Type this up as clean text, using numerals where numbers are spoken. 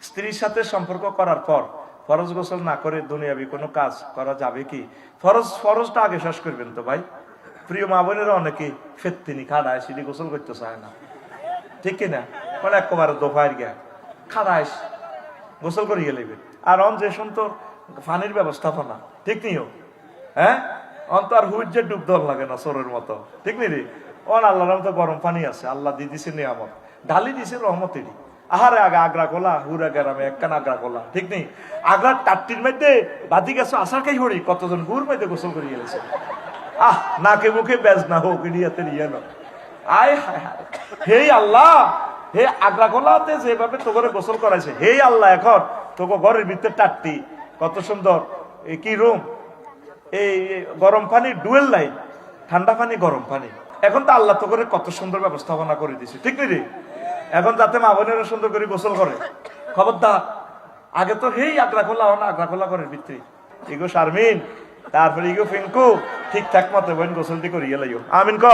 স্ত্রীর সাথে সম্পর্ক করার পর ফরজ গোসল না করে দুনিয়াবি কোনো কাজ করা যাবে কি? ফরজটা আগে শেষ করবেন তো ভাই। প্রিয় মা বোনেরা অনেকে ফেত্তিনি খাড়ায় সিঁড়ি গোসল করতে চায় না, ঠিক কিনা? মানে একেবারে দোফায় গিয়া খাড়ায় গোসল করিয়ে নেবেন। আর অন যে সুন্দর পানির ব্যবস্থাপনা, ঠিক নিও, হ্যাঁ অন্তর হুজ্জে ডুব দল লাগে না চোরের মতো, ঠিক নি রে? অন আল্লাহর মতো গরম পানি আছে, আল্লাহ দিয়ে দিছে নিয়ামত, ঢালি দিছে রহমতেরই। আহারে আগে আগ্রা কোলা হুরা গেরামে একখান আগ্রা কোলা, ঠিক নেই? আগ্রার টাট্টির মধ্যে বাদি গেছো আসার খাই হরি কতজন গুড় মধ্যে গোসল করিয়ে গেছে। নাকে মুখে বেজ না হোক ইডিয়াতে নিয়ে না। আয় হায় হায়, হে আল্লাহ, হে আগ্রা কোলাতে যেভাবে তো করে গোসল করাইছে, হে আল্লাহ, এখন তোকে ঘরের ভিতরে টাট্টি কত সুন্দর, কি রুম, এই গরম পানি ডুয়েল লাইন, ঠান্ডা পানি গরম পানি, এখন তো আল্লাহ তো করে কত সুন্দর ব্যবস্থাপনা করে দিছে, ঠিক নেই? এখন যাতে মা বোনেরা সুন্দর করে গোসল করে। খবরদার, আগে তো হেই আগ্রা খোলা না, আগ্রা খোলা করে ভিতরে ইগো শারমিন, তারপরে ইগো ফিঙ্কু ঠিকঠাক মতো বোন গোসলটি করিয়ে লাইও। আমিন ক।